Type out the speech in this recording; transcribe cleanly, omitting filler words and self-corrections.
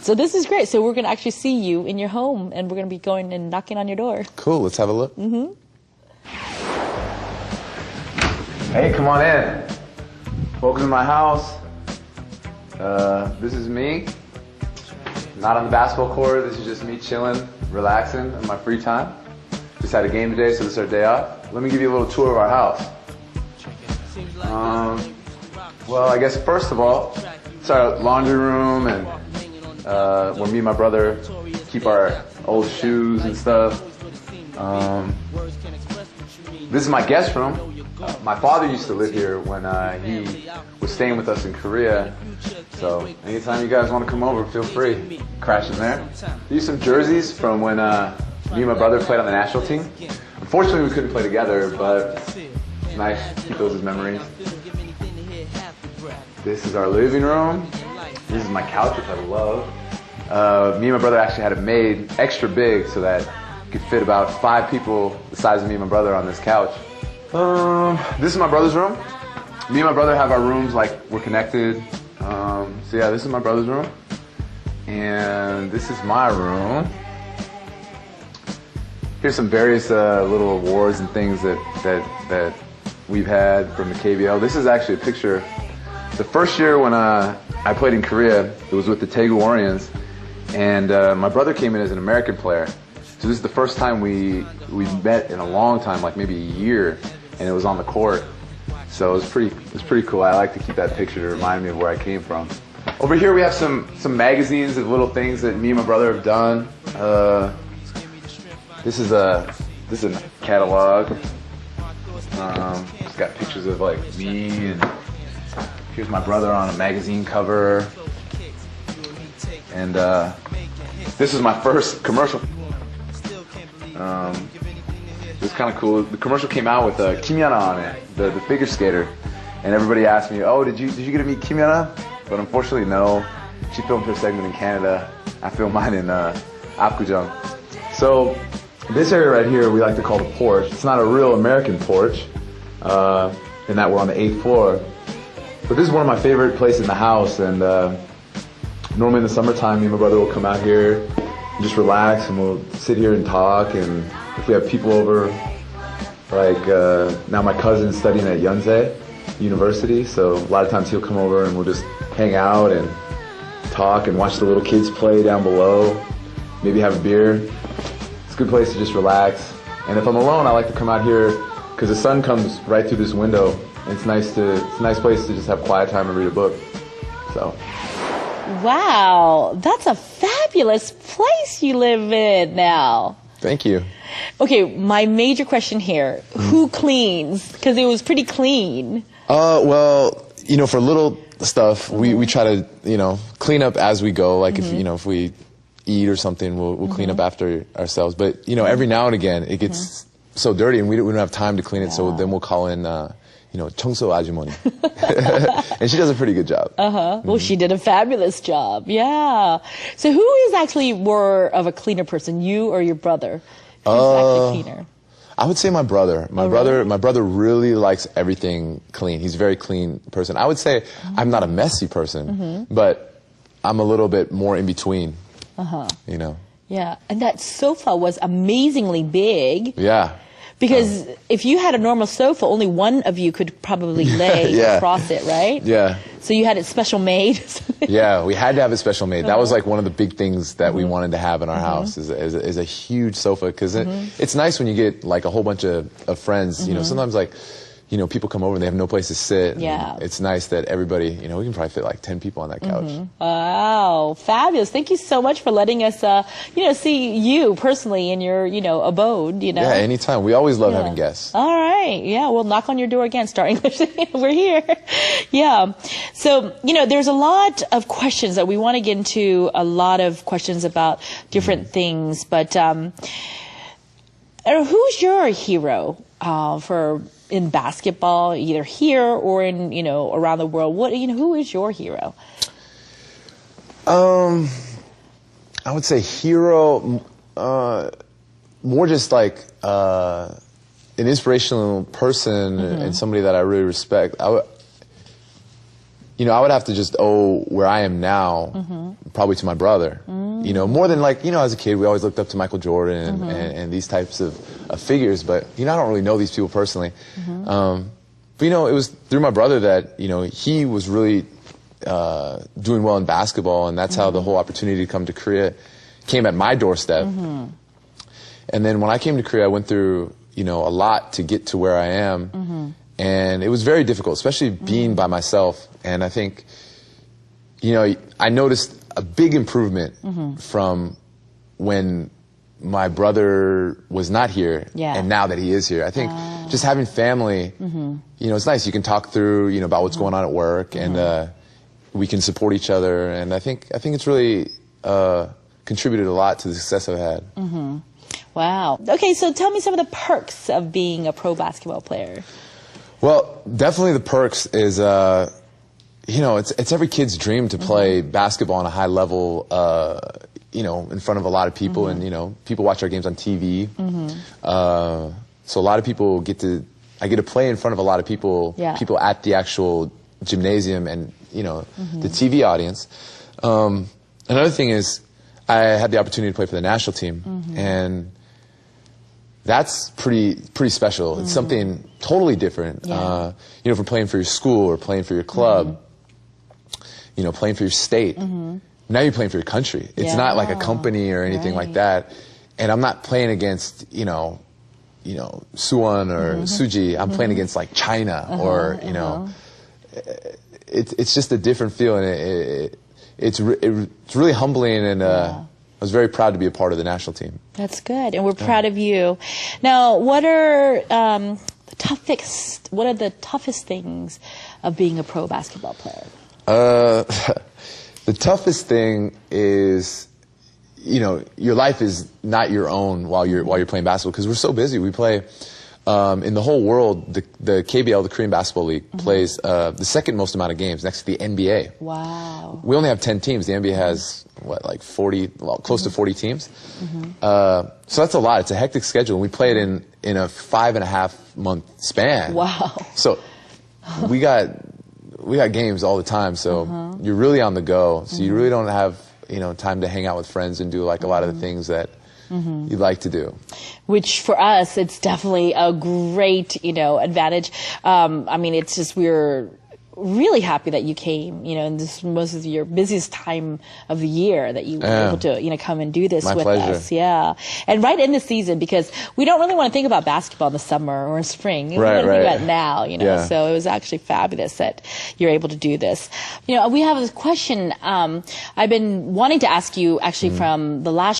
So this is great. So we're going to actually see you in your home, and we're going to be going and knocking on your door. Cool. Let's have a look. Mm-hmm. Hey, come on in. Welcome to my house. This is me. Not on the basketball court. This is just me chilling, relaxing in my free time. Just had a game today, so this is our day off. Let me give you a little tour of our house. Well, I guess first of all, it's our laundry room and where me and my brother keep our old shoes and stuff. This is my guest room. My father used to live here when he was staying with us in Korea. So anytime you guys want to come over, feel free. Crash in there. These are some jerseys from when me and my brother played on the national team. Unfortunately, we couldn't play together, but it's nice to keep those as memories. This is our living room. This is my couch, which I love. Me and my brother actually had it made extra big so that it could fit about 5 people the size of me and my brother on this couch. This is my brother's room. Me and my brother have our rooms like we're connected. So yeah, this is my brother's room. And this is my room. Here's some various little awards and things that we've had from the KBL. This is actually a picture. The first year when I played in Korea, it was with the Daegu Orions, and my brother came in as an American player. So this is the first time we met in a long time, like maybe a year, and it was on the court. So it was pretty cool. I like to keep that picture to remind me of where I came from. Over here we have some magazines of little things that me and my brother have done. This is a catalog. It's got pictures of like me, and here's my brother on a magazine cover. And this is my first commercial. It's kind of cool. The commercial came out with Kim Yana on it, the figure skater, and everybody asked me, "Oh, did you get to meet Kim Yana?" But unfortunately, no. She filmed her segment in Canada. I filmed mine in Apgujeong. So this area right here we like to call the porch. It's not a real American porch, in that we're on the 8th floor. But this is one of my favorite places in the house, and normally in the summertime, me and my brother will come out here and just relax, and we'll sit here and talk. And if we have people over, like now my cousin's studying at Yonsei University, so a lot of times he'll come over and we'll just hang out and talk and watch the little kids play down below, maybe have a beer. It's a good place to just relax. And if I'm alone, I like to come out here because the sun comes right through this window, and it's a nice place to just have quiet time and read a book. So. Wow, that's a fabulous place you live in now. Thank you. Okay, my major question here, who cleans? Because it was pretty clean. Well, for little stuff, we try to, clean up as we go. Like if we eat or something, we'll clean up after ourselves. But, every now and again, it gets so dirty and we don't have time to clean it. So then we'll call in, 청소 아주머니. And she does a pretty good job. Well, she did a fabulous job. Yeah. So who is actually more of a cleaner person, you or your brother? Who's actually cleaner? I would say my brother. My brother really likes everything clean. He's a very clean person. I would say I'm not a messy person, but I'm a little bit more in between. Yeah. And that sofa was amazingly big. Yeah. Because if you had a normal sofa, only one of you could probably lay across it, right? Yeah. So you had it special made? Yeah, we had to have it special made. That was like one of the big things that we wanted to have in our house is a huge sofa. Because it's nice when you get like a whole bunch of friends. Sometimes like, people come over and they have no place to sit. Yeah. It's nice that everybody, we can probably fit like 10 people on that couch. Wow, fabulous. Thank you so much for letting us, see you personally in your, abode, Yeah, anytime. We always love having guests. All right. Yeah, we'll knock on your door again, Star English. We're here. Yeah. So, there's a lot of questions that we want to get into, a lot of questions about different things. But who's your hero in basketball, either here or in, around the world? Who is your hero? I would say hero, more just like an inspirational person and somebody that I really respect. you know, I would have to just owe where I am now probably to my brother. You know, more than like, you know, as a kid, we always looked up to Michael Jordan and these types of figures, but, you know, I don't really know these people personally. But, you know, it was through my brother that, you know, he was really doing well in basketball, and that's how the whole opportunity to come to Korea came at my doorstep. And then when I came to Korea, I went through, you know, a lot to get to where I am. And it was very difficult, especially being by myself. And I think, you know, I noticed a big improvement from when my brother was not here and now that he is here. I think just having family, you know, it's nice. You can talk through, you know, about what's going on at work, and we can support each other. And I think it's really contributed a lot to the success I've had. Wow. Okay, so tell me some of the perks of being a pro basketball player. Well, definitely the perks is, you know, it's every kid's dream to play basketball on a high level, you know, in front of a lot of people, and, you know, people watch our games on TV. So a lot of people I get to play in front of a lot of people, people at the actual gymnasium and, you know, the TV audience. Another thing is I had the opportunity to play for the national team, and that's pretty special. It's something totally different. You know, from playing for your school or playing for your club, you know, playing for your state. Now you're playing for your country. It's not like a company or anything like that. And I'm not playing against, you know, Suwon or Suji. I'm playing against like China or, you know, it's just a different feel, and it's really humbling, and I was very proud to be a part of the national team. That's good, and we're proud of you. Now, what are the toughest things of being a pro basketball player? The toughest thing is, you know, your life is not your own while you're playing basketball, because we're so busy. We play in the whole world. The KBL, the Korean Basketball League, plays the second most amount of games next to the NBA. Wow. We only have 10 teams. The NBA has like 40, well, close to 40 teams. So that's a lot. It's a hectic schedule. And we play it in a 5.5 month span. Wow. So we got games all the time. So you're really on the go. So you really don't have, you know, time to hang out with friends and do like a lot of the things that you'd like to do. Which for us, it's definitely a great, you know, advantage. I mean, it's just, we're really happy that you came, you know, in this most of your busiest time of the year, that you were able to, you know, come and do this with us. Yeah. And right in the season, because we don't really want to think about basketball in the summer or in spring. We want to think about it now, you know. So it was actually fabulous that you're able to do this. You know, we have a question I've been wanting to ask you actually from the last